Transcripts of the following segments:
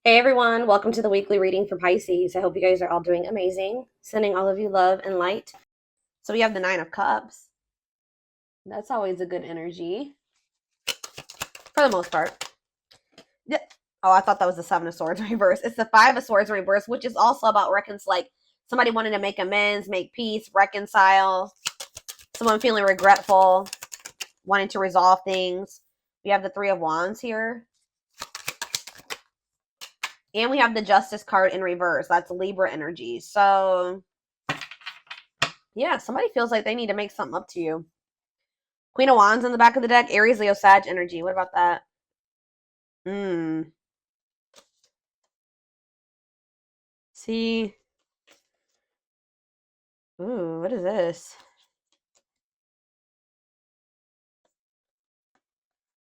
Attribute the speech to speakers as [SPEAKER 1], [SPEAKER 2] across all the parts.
[SPEAKER 1] Hey everyone, welcome to the weekly reading for Pisces. I hope you guys are all doing amazing. Sending all of you love and light. So we have the Nine of Cups. That's always a good energy for the most part. Yeah. Oh, I thought that was the Seven of Swords reverse. It's the Five of Swords reverse, which is also about like somebody wanting to make amends, make peace, reconcile, someone feeling regretful, wanting to resolve things. We have the Three of Wands here. And we have the Justice card in reverse. That's Libra energy. So yeah, somebody feels like they need to make something up to you. Queen of Wands in the back of the deck. Aries, Leo, Sag energy. What about that? See. Ooh, what is this?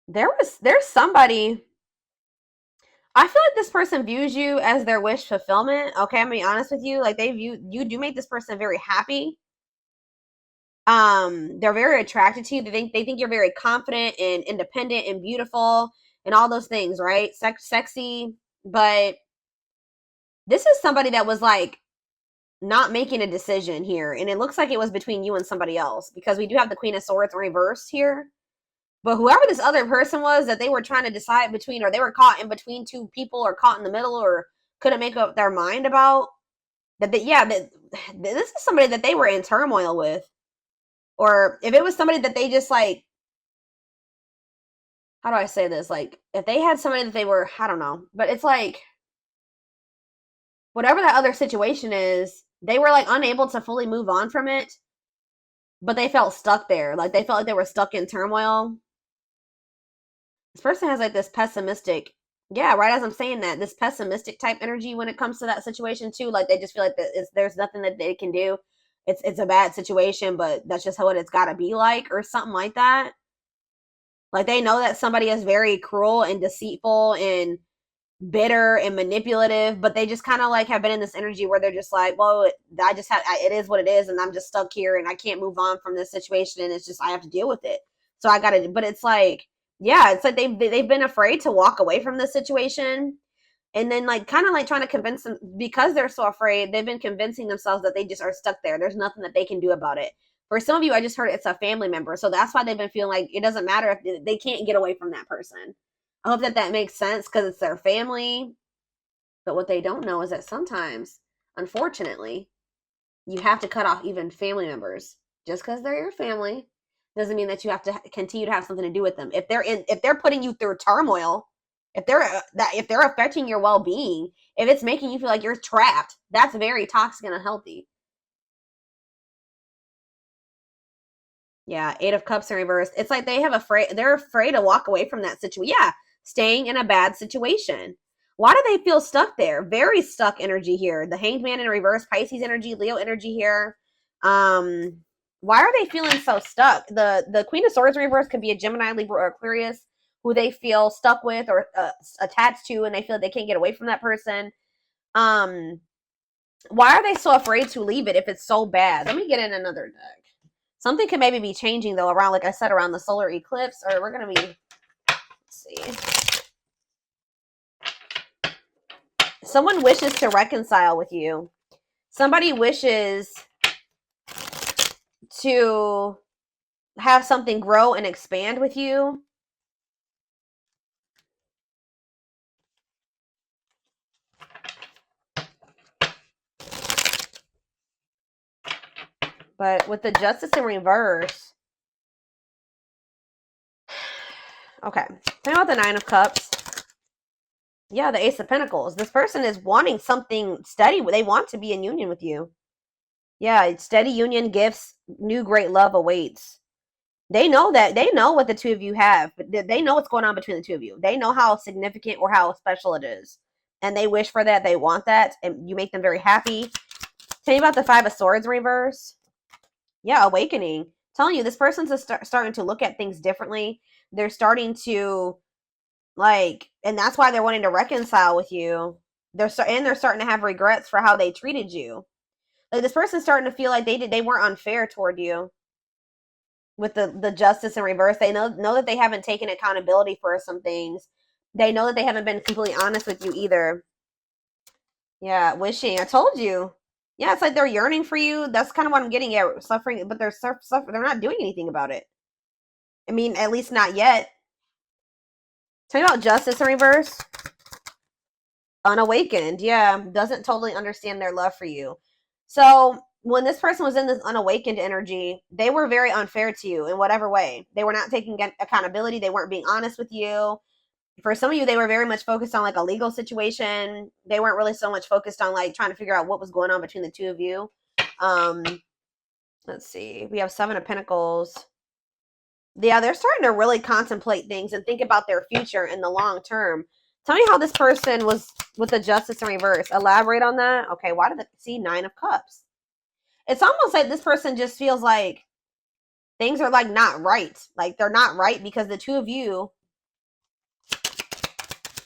[SPEAKER 1] There's somebody. I feel like this person views you as their wish fulfillment. Okay, I'm gonna be honest with you. Like you do make this person very happy. They're very attracted to you. They think you're very confident and independent and beautiful and all those things, right? Sexy, but this is somebody that was like not making a decision here, and it looks like it was between you and somebody else because we do have the Queen of Swords reversed here. But whoever this other person was that they were trying to decide between, or they were caught in between two people, or caught in the middle, or couldn't make up their mind about that, this is somebody that they were in turmoil with. Or if it was somebody that they just like, how do I say this? Like, if they had somebody that they were, I don't know, but it's like, whatever that other situation is, they were like unable to fully move on from it, but they felt stuck there. Like, they felt like they were stuck in turmoil. This person has like this pessimistic, yeah, right as I'm saying that, this pessimistic type energy when it comes to that situation too. Like, they just feel like there's nothing that they can do. It's a bad situation, but that's just how it's got to be like, or something like that. Like, they know that somebody is very cruel and deceitful and bitter and manipulative, but they just kind of like have been in this energy where they're just like, well, it is what it is, and I'm just stuck here and I can't move on from this situation, and it's just I have to deal with it. So I gotta, but it's like, yeah, it's like they've been afraid to walk away from this situation, and then like kind of like trying to convince them, because they're so afraid, they've been convincing themselves that they just are stuck there. There's nothing that they can do about it. For some of you, I just heard it's a family member, so that's why they've been feeling like it doesn't matter if they can't get away from that person. I hope that makes sense because it's their family. But what they don't know is that sometimes, unfortunately, you have to cut off even family members. Just because they're your family doesn't mean that you have to continue to have something to do with them. If they're putting you through turmoil, if they're affecting your well-being, if it's making you feel like you're trapped, that's very toxic and unhealthy. Yeah, Eight of Cups in reverse. It's like they're afraid to walk away from that situation. Yeah, staying in a bad situation. Why do they feel stuck there? Very stuck energy here. The Hanged Man in reverse, Pisces energy, Leo energy here. Why are they feeling so stuck? The Queen of Swords in reverse could be a Gemini, Libra, or Aquarius who they feel stuck with or attached to, and they feel like they can't get away from that person. Um, why are they so afraid to leave it if it's so bad? Let me get in another deck. Something could maybe be changing though around, like I said, around the solar eclipse, or we're gonna be, let's see. Someone wishes to reconcile with you. Somebody wishes to have something grow and expand with you. But with the Justice in reverse, okay, think about the Nine of Cups. Yeah, the Ace of Pentacles. This person is wanting something steady. They want to be in union with you. Yeah, steady union, gifts, new great love awaits. They know what the two of you have, but they know what's going on between the two of you. They know how significant or how special it is. And they wish for that. They want that. And you make them very happy. Tell me about the Five of Swords reverse. Yeah, awakening. Telling you, this person's starting to look at things differently. They're starting to, like, and that's why they're wanting to reconcile with you. They're starting to have regrets for how they treated you. Like, this person's starting to feel like they weren't unfair toward you. With the Justice in reverse, they know that they haven't taken accountability for some things. They know that they haven't been completely honest with you either. Yeah, wishing. I told you. Yeah, it's like they're yearning for you. That's kind of what I'm getting at. Suffering, but they're they're not doing anything about it. I mean, at least not yet. Tell me about justice in reverse. Unawakened. Yeah, doesn't totally understand their love for you. So when this person was in this unawakened energy, they were very unfair to you in whatever way. They were not taking accountability. They weren't being honest with you. For some of you, they were very much focused on like a legal situation. They weren't really so much focused on like trying to figure out what was going on between the two of you. Um, let's see. We have Seven of Pentacles. Yeah, they're starting to really contemplate things and think about their future in the long term. Tell me how this person was with the justice in reverse. Elaborate on that. Okay, why did it see Nine of Cups? It's almost like this person just feels like things are like not right. Like they're not right because the two of you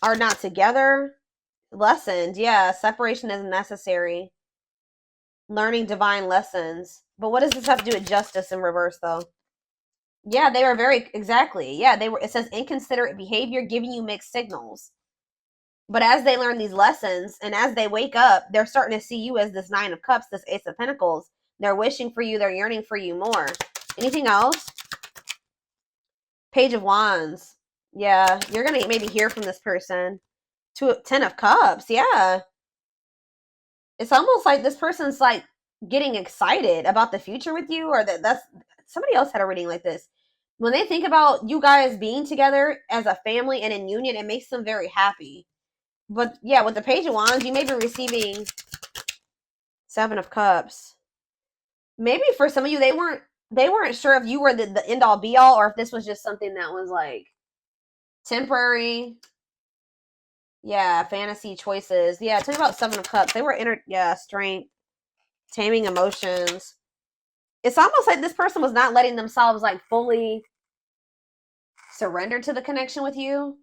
[SPEAKER 1] are not together. Lessons, yeah, separation is necessary. Learning divine lessons. But what does this have to do with justice in reverse though? Yeah, they were very exactly. Yeah, they were it says inconsiderate behavior giving you mixed signals. But as they learn these lessons and as they wake up, they're starting to see you as this Nine of Cups, this Ace of Pentacles. They're wishing for you, they're yearning for you more. Anything else? Page of Wands. Yeah, you're going to maybe hear from this person. Ten of Cups. Yeah. It's almost like this person's like getting excited about the future with you, or that's somebody else had a reading like this. When they think about you guys being together as a family and in union, it makes them very happy. But yeah, with the Page of Wands, you may be receiving Seven of Cups. Maybe for some of you, they weren't sure if you were the end all be all, or if this was just something that was like temporary. Yeah, fantasy choices. Yeah, tell me about Seven of Cups. They were strength, taming emotions. It's almost like this person was not letting themselves like fully surrender to the connection with you.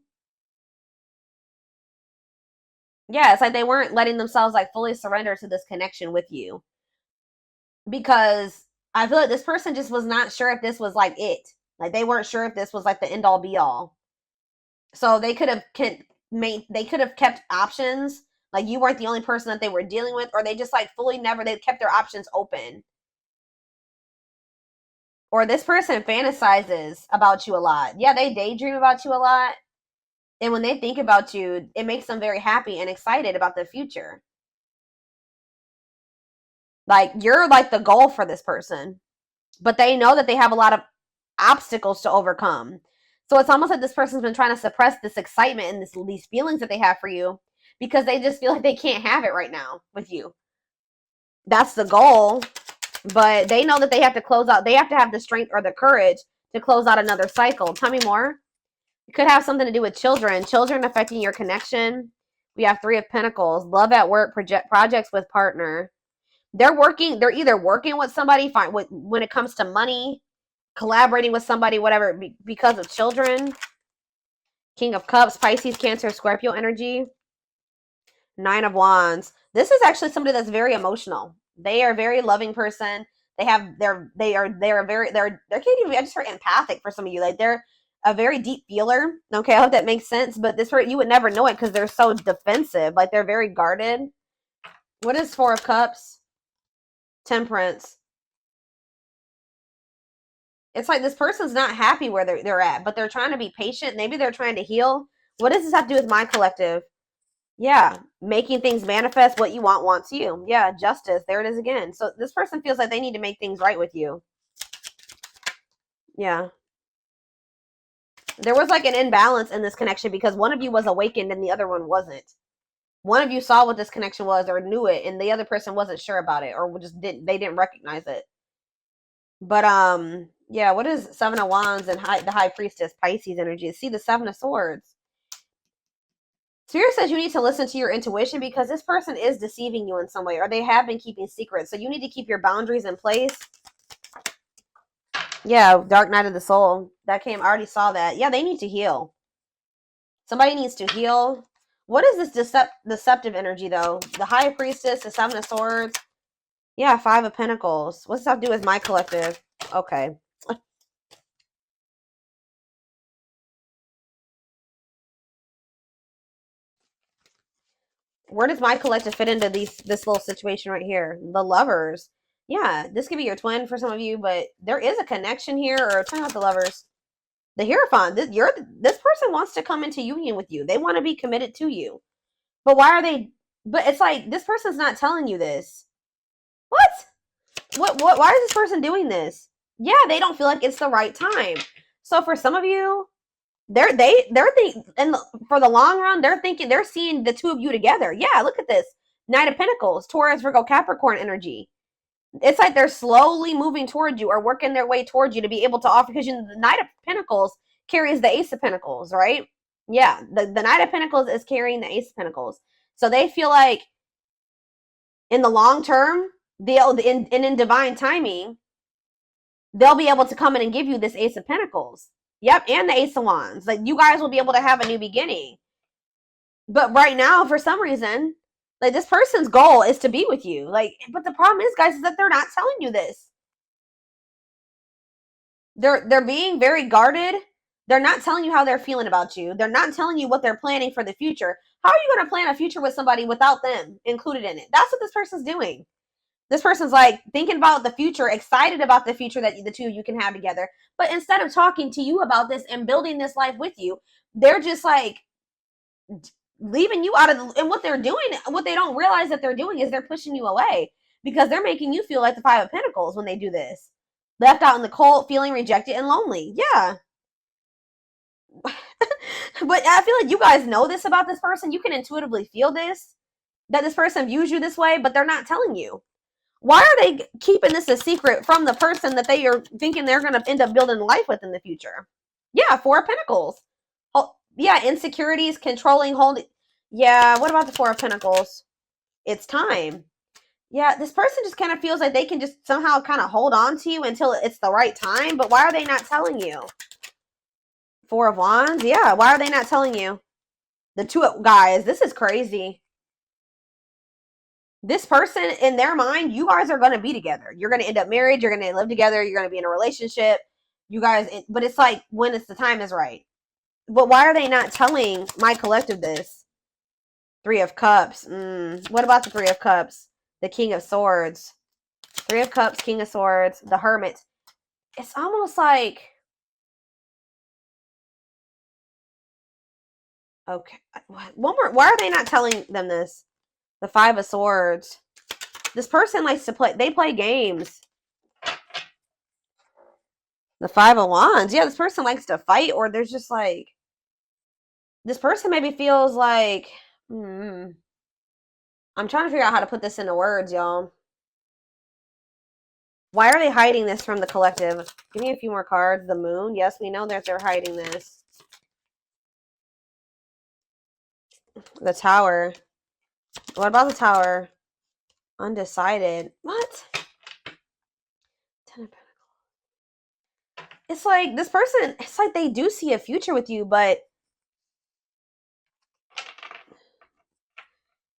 [SPEAKER 1] Yeah, it's like they weren't letting themselves like fully surrender to this connection with you because I feel like this person just was not sure if this was like it. Like they weren't sure if this was like the end all be all. So they could have kept options. Like you weren't the only person that they were dealing with, or they just like fully never they kept their options open. Or this person fantasizes about you a lot. Yeah, they daydream about you a lot. And when they think about you, it makes them very happy and excited about the future. Like you're like the goal for this person, but they know that they have a lot of obstacles to overcome. So it's almost like this person's been trying to suppress this excitement and these feelings that they have for you because they just feel like they can't have it right now with you. That's the goal, but they know that they have to close out. They have to have the strength or the courage to close out another cycle. Tell me more. It could have something to do with children affecting your connection. We have Three of Pentacles, love at work, projects with partner. They're either working with somebody when it comes to money, collaborating with somebody, whatever, because of children. King of Cups, Pisces, Cancer, Scorpio energy. Nine of Wands. This is actually somebody that's very emotional. They are a very loving person. They're can't even, I just heard empathic for some of you. Like they're a very deep feeler. Okay, I hope that makes sense. But this hurt you would never know it because they're so defensive. Like they're very guarded. What is Four of Cups? Temperance. It's like this person's not happy where they're at, but they're trying to be patient. Maybe they're trying to heal. What does this have to do with my collective? Yeah, making things manifest. What you want wants you. Yeah, justice. There it is again. So this person feels like they need to make things right with you. Yeah. There was like an imbalance in this connection because one of you was awakened and the other one wasn't. One of you saw what this connection was or knew it, and the other person wasn't sure about it or just didn't recognize it. But yeah, what is Seven of Wands and the High Priestess Pisces energy? See the Seven of Swords. Spirit says you need to listen to your intuition because this person is deceiving you in some way, or they have been keeping secrets. So you need to keep your boundaries in place. Yeah, Dark Night of the Soul. That came, I already saw that. Yeah, they need to heal. Somebody needs to heal. What is this deceptive energy, though? The High Priestess, the Seven of Swords. Yeah, Five of Pentacles. What's that have to do with my collective? Okay. Where does my collective fit into this little situation right here? The Lovers. Yeah, this could be your twin for some of you, but there is a connection here, or turn out the Lovers. The Hierophant. This person wants to come into union with you. They want to be committed to you. But why are they? But it's like this person's not telling you this. What? What? Why is this person doing this? Yeah, they don't feel like it's the right time. So for some of you, they're thinking, and for the long run, they're seeing the two of you together. Yeah, look at this. Knight of Pentacles, Taurus, Virgo, Capricorn energy. It's like they're slowly moving towards you or working their way towards you to be able to offer, because the Knight of Pentacles carries the Ace of Pentacles, right? Yeah, the Knight of Pentacles is carrying the Ace of Pentacles. So they feel like in the long term, in divine timing, they'll be able to come in and give you this Ace of Pentacles. Yep, and the Ace of Wands. Like, you guys will be able to have a new beginning. But right now, for some reason, like, this person's goal is to be with you. Like, but the problem is, guys, is that they're not telling you this. They're being very guarded. They're not telling you how they're feeling about you. They're not telling you what they're planning for the future. How are you going to plan a future with somebody without them included in it? That's what this person's doing. This person's like thinking about the future, excited about the future that the two of you can have together. But instead of talking to you about this and building this life with you, they're just like leaving you out of the, and what they're doing, what they don't realize that they're doing is they're pushing you away, because they're making you feel like the Five of Pentacles when they do this. Left out in the cold, feeling rejected and lonely. Yeah. But I feel like you guys know this about this person. You can intuitively feel this, that this person views you this way, but they're not telling you. Why are they keeping this a secret from the person that they are thinking they're going to end up building life with in the future? Yeah, Four of Pentacles. Oh, yeah, insecurities, controlling, holding. Yeah, what about the Four of Pentacles? It's time. Yeah, this person just kind of feels like they can just somehow kind of hold on to you until it's the right time. But why are they not telling you? Four of Wands. Yeah, why are they not telling you? The two guys, this is crazy. This person, in their mind, you guys are going to be together. You're going to end up married. You're going to live together. You're going to be in a relationship. You guys, but it's like when it's the time is right. But why are they not telling my collective this? Three of Cups. What about the Three of Cups? The King of Swords. Three of Cups, King of Swords, the Hermit. It's almost like, okay, one more. Why are they not telling them this? The Five of Swords. This person likes to play. They play games. The Five of Wands. Yeah, this person likes to fight, or there's just like, this person maybe feels like, I'm trying to figure out how to put this into words, y'all. Why are they hiding this from the collective? Give me a few more cards. The Moon. Yes, we know that they're hiding this. The Tower. What about the Tower? Undecided. What? Ten of Pentacles. It's like this person, it's like they do see a future with you, but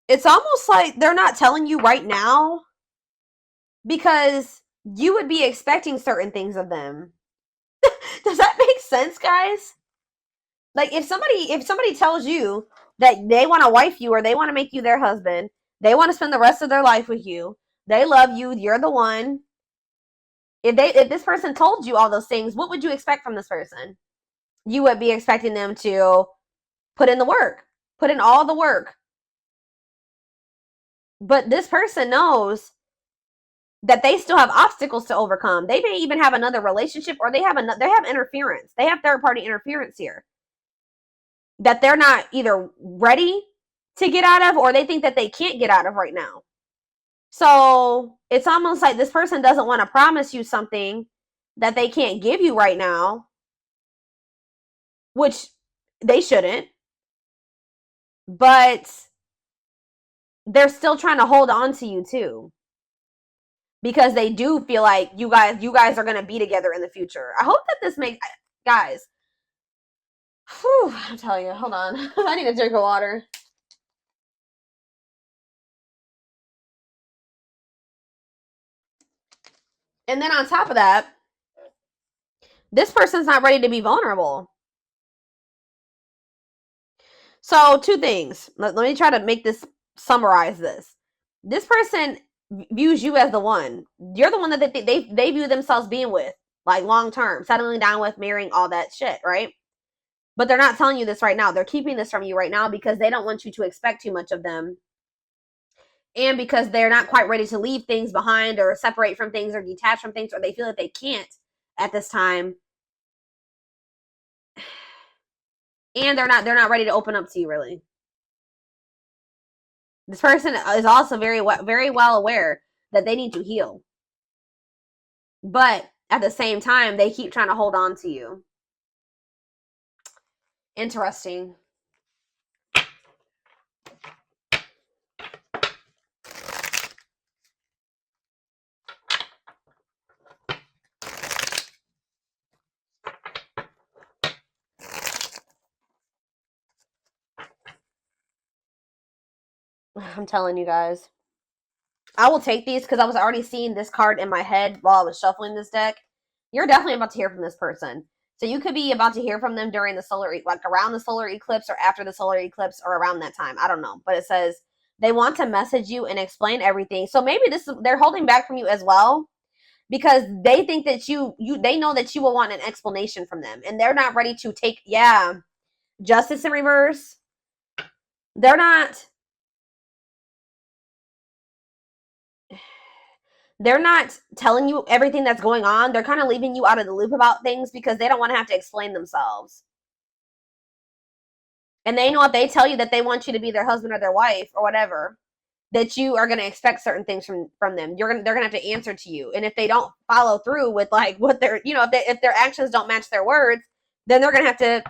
[SPEAKER 1] it's almost like they're not telling you right now because you would be expecting certain things of them. Does that make sense, guys? Like if somebody tells you that they want to wife you or they want to make you their husband, they want to spend the rest of their life with you, they love you, you're the one. If this person told you all those things, what would you expect from this person? You would be expecting them to put in the work, put in all the work. But this person knows that they still have obstacles to overcome. They may even have another relationship, or they have interference. They have third-party interference here that they're not either ready to get out of, or they think that they can't get out of right now. So it's almost like this person doesn't want to promise you something that they can't give you right now, which they shouldn't, but they're still trying to hold on to you too, because they do feel like you guys are going to be together in the future. I hope that this makes, guys, whew, I'm telling you, hold on. I need a drink of water. And then on top of that, this person's not ready to be vulnerable. So two things. Let me try to make this summarize this. This person views you as the one. You're the one that they view themselves being with, like long term, settling down with, marrying, all that shit, right? But they're not telling you this right now. They're keeping this from you right now because they don't want you to expect too much of them. And because they're not quite ready to leave things behind or separate from things or detach from things, or they feel that they can't at this time. And they're not ready to open up to you, really. This person is also very well aware that they need to heal. But at the same time, they keep trying to hold on to you. Interesting. I'm telling you guys. I will take these because I was already seeing this card in my head while I was shuffling this deck. You're definitely about to hear from this person. So you could be about to hear from them during the solar, like around the solar eclipse or after the solar eclipse or around that time. I don't know. But it says they want to message you and explain everything. So maybe they're holding back from you as well because they think that they know that you will want an explanation from them. And they're not ready to take, justice in reverse. They're not telling you everything that's going on. They're kind of leaving you out of the loop about things because they don't want to have to explain themselves. And they know if they tell you that they want you to be their husband or their wife or whatever, that you are going to expect certain things from them. They're going to have to answer to you. And if they don't follow through with like what they're, if their actions don't match their words, then they're going to have to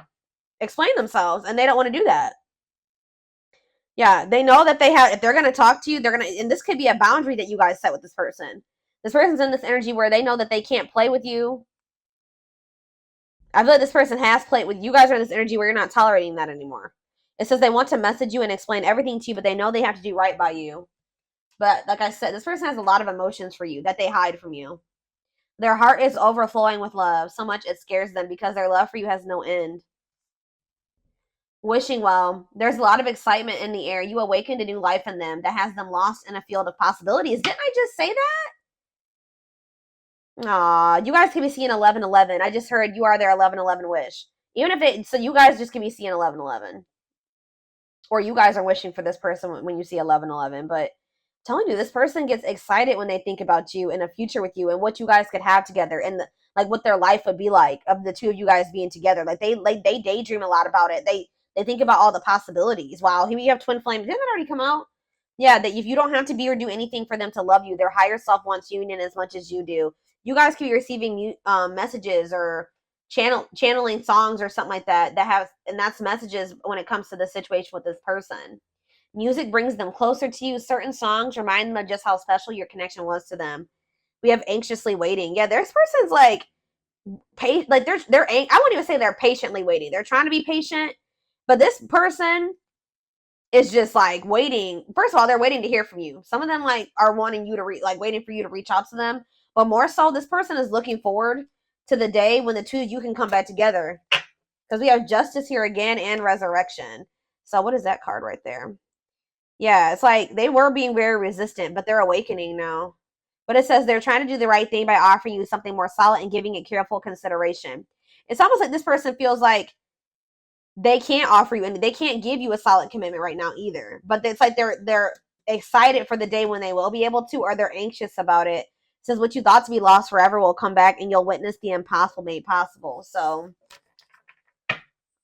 [SPEAKER 1] explain themselves, and they don't want to do that. Yeah, they know that if they're going to talk to you, they're going to, and this could be a boundary that you guys set with this person. This person's in this energy where they know that they can't play with you. I feel like this person has played with you guys are in this energy where you're not tolerating that anymore. It says they want to message you and explain everything to you, but they know they have to do right by you. But like I said, this person has a lot of emotions for you that they hide from you. Their heart is overflowing with love, so much it scares them because their love for you has no end. Wishing well. There's a lot of excitement in the air. You awakened a new life in them that has them lost in a field of possibilities. Didn't I just say that? Aw, you guys can be seeing 1111. I just heard you are their 1111 wish. Even if so you guys just can be seeing 1111. Or you guys are wishing for this person when you see 1111. But I'm telling you, this person gets excited when they think about you in a future with you and what you guys could have together and like what their life would be like of the two of you guys being together. Like they daydream a lot about it. They think about all the possibilities. Wow, here we have twin flame. Didn't that already come out? Yeah, that if you don't have to be or do anything for them to love you, their higher self wants union as much as you do. You guys could be receiving messages or channeling songs or something like that and that's messages when it comes to the situation with this person. Music brings them closer to you. Certain songs remind them of just how special your connection was to them. We have anxiously waiting. Yeah, this person's like they're I wouldn't even say they're patiently waiting. They're trying to be patient, but this person is just like waiting. First of all, they're waiting to hear from you. Some of them like are wanting you to waiting for you to reach out to them. But more so, this person is looking forward to the day when the two of you can come back together. Because we have justice here again and resurrection. So what is that card right there? Yeah, it's like they were being very resistant, but they're awakening now. But it says they're trying to do the right thing by offering you something more solid and giving it careful consideration. It's almost like this person feels like they can't offer you and they can't give you a solid commitment right now either. But it's like they're excited for the day when they will be able to, or they're anxious about it. It says what you thought to be lost forever will come back and you'll witness the impossible made possible. So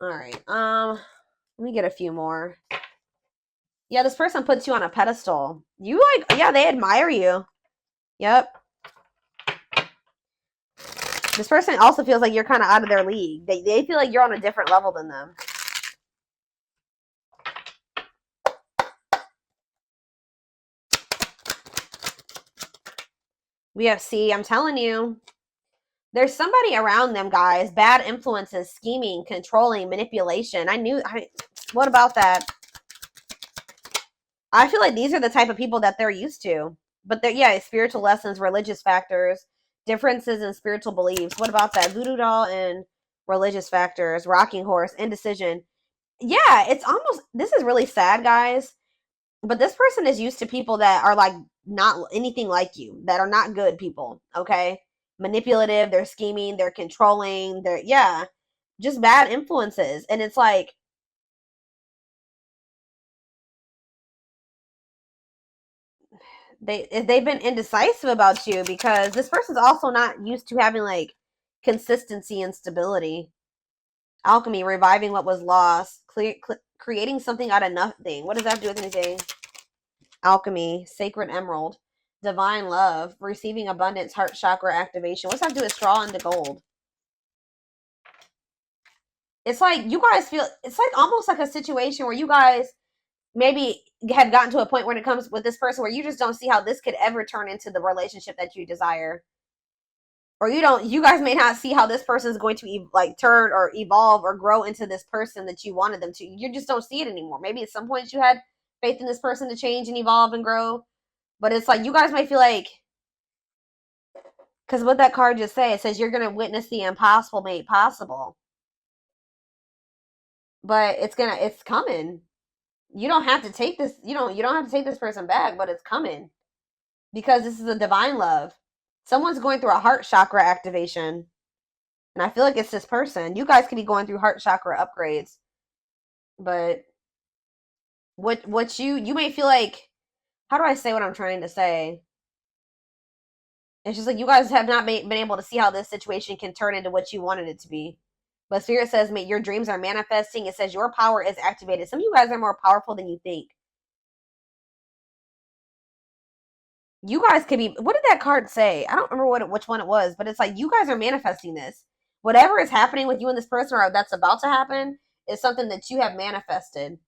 [SPEAKER 1] all right. Let me get a few more. Yeah, this person puts you on a pedestal. You they admire you. Yep. This person also feels like you're kind of out of their league. They feel like you're on a different level than them. We have I'm telling you. There's somebody around them, guys. Bad influences, scheming, controlling, manipulation. What about that? I feel like these are the type of people that they're used to. But spiritual lessons, religious factors, differences in spiritual beliefs. What about that? Voodoo doll and religious factors, rocking horse, indecision. Yeah, it's almost, this is really sad, guys. But this person is used to people that are like not anything like you, that are not good people, okay? Manipulative, they're scheming, they're controlling, they're, yeah, just bad influences. And it's like, they've been indecisive about you because this person's also not used to having like consistency and stability. Alchemy, reviving what was lost, creating something out of nothing. What does that have to do with anything? Alchemy, sacred emerald, divine love, receiving abundance, heart chakra activation. What's that have to do with straw into gold? It's like you guys feel, it's like almost like a situation where you guys maybe have gotten to a point when it comes with this person where you just don't see how this could ever turn into the relationship that you desire. Or you guys may not see how this person is going to like turn or evolve or grow into this person that you wanted them to. You just don't see it anymore. Maybe at some point you had faith in this person to change and evolve and grow, but it's like you guys might feel like, because what that card just say, it says you're going to witness the impossible made possible, but it's coming. You don't have to take this, you don't have to take this person back, but it's coming because this is a divine love. Someone's going through a heart chakra activation, and I feel like it's this person. You guys could be going through heart chakra upgrades, but what you may feel like, how do I say what I'm trying to say? It's just like you guys have not been able to see how this situation can turn into what you wanted it to be. But Spirit says, your dreams are manifesting. It says your power is activated. Some of you guys are more powerful than you think. You guys could be, what did that card say? I don't remember which one it was, but it's like you guys are manifesting this. Whatever is happening with you and this person or that's about to happen is something that you have manifested.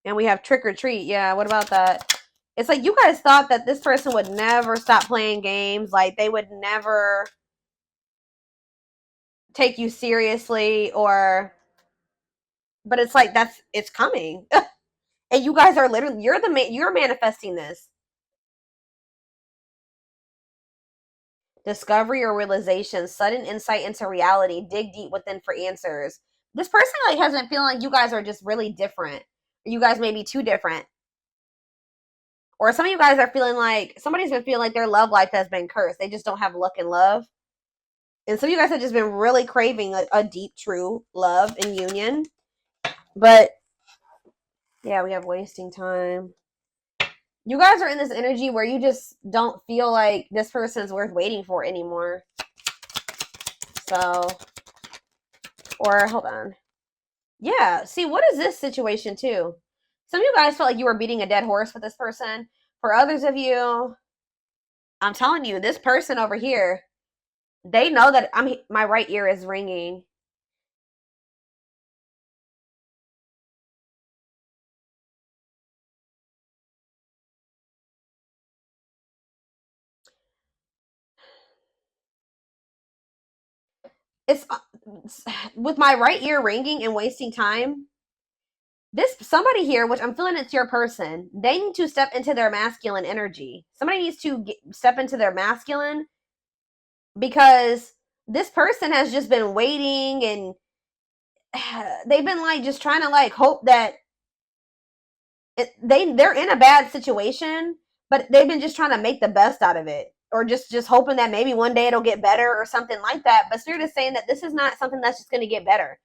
[SPEAKER 1] And we have trick or treat. Yeah, what about that? It's like you guys thought that this person would never stop playing games. Like they would never take you seriously or, but it's like it's coming. And you guys are literally, you're manifesting this. Discovery or realization, sudden insight into reality, dig deep within for answers. This person like has been feeling like you guys are just really different. You guys may be too different. Or some of you guys are feeling like somebody's been feeling like their love life has been cursed. They just don't have luck in love. And some of you guys have just been really craving like a deep, true love and union. But yeah, we have wasting time. You guys are in this energy where you just don't feel like this person's worth waiting for anymore. So, or hold on. Yeah, see, what is this situation too? Some of you guys felt like you were beating a dead horse with this person. For others of you, I'm telling you, this person over here, they know that my right ear is ringing. It's with my right ear ringing and wasting time. This somebody here, which I'm feeling it's your person, they need to step into their masculine energy. Somebody needs to step into their masculine because this person has just been waiting and they've been like just trying to like hope that they're in a bad situation, but they've been just trying to make the best out of it, or just hoping that maybe one day it'll get better or something like that. But Spirit is saying that this is not something that's just going to get better.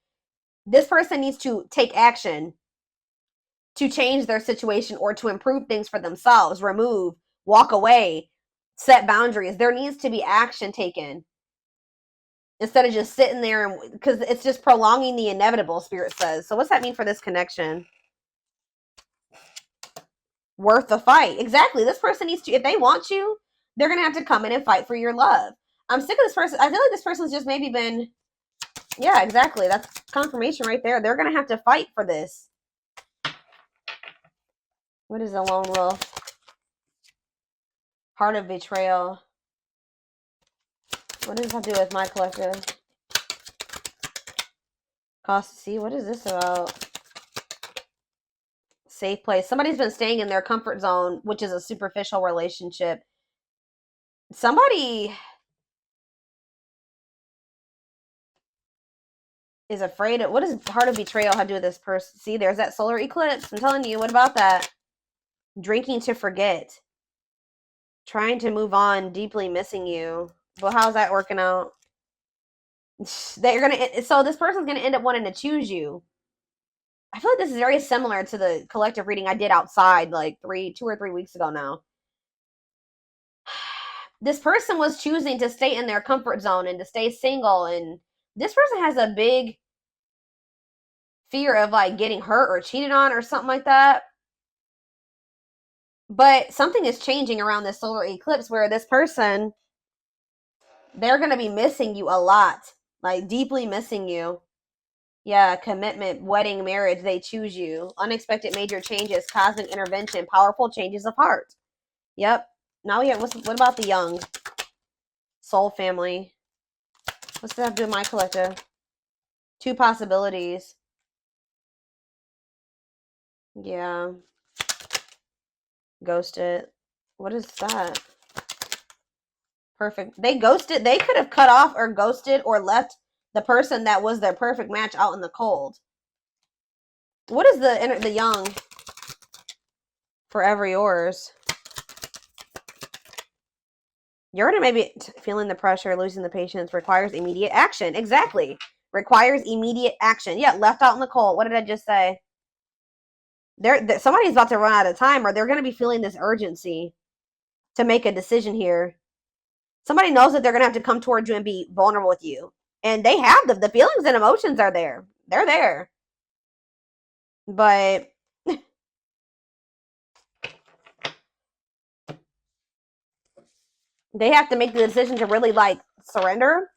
[SPEAKER 1] This person needs to take action to change their situation or to improve things for themselves, remove, walk away, set boundaries. There needs to be action taken instead of just sitting there, and because it's just prolonging the inevitable, Spirit says. So what's that mean for this connection? Worth the fight. Exactly. This person needs to, if they want you, they're going to have to come in and fight for your love. I'm sick of this person. I feel like this person's just maybe been, yeah, exactly. That's confirmation right there. They're going to have to fight for this. What is a lone wolf? Heart of betrayal. What does that do with my collective? Cost, see, what is this about? Safe place. Somebody's been staying in their comfort zone, which is a superficial relationship. Somebody, is afraid of, what does heart of betrayal have to do with this person? See, there's that solar eclipse. I'm telling you, what about that? Drinking to forget. Trying to move on, deeply missing you. Well, how's that working out? They're gonna, so this person's gonna end up wanting to choose you. I feel like this is very similar to the collective reading I did outside like 2 or 3 weeks ago now. This person was choosing to stay in their comfort zone and to stay single, and this person has a big fear of like getting hurt or cheated on or something like that. But something is changing around this solar eclipse where this person, they're going to be missing you a lot, like deeply missing you. Yeah, commitment, wedding, marriage, they choose you. Unexpected major changes, cosmic intervention, powerful changes of heart. Yep. Now we have, what about the young? Soul family. What's that have to do with my collective? 2 possibilities. Yeah. Ghosted. What is that? Perfect. They ghosted. They could have cut off or ghosted or left the person that was their perfect match out in the cold. What is the young? Forever yours. You're gonna maybe feeling the pressure, losing the patience, requires immediate action. Exactly. Requires immediate action. Yeah, left out in the cold. What did I just say? Somebody's about to run out of time, or they're gonna be feeling this urgency to make a decision here. Somebody knows that they're gonna have to come towards you and be vulnerable with you, and they have the feelings and emotions are there. They're there, but they have to make the decision to really like surrender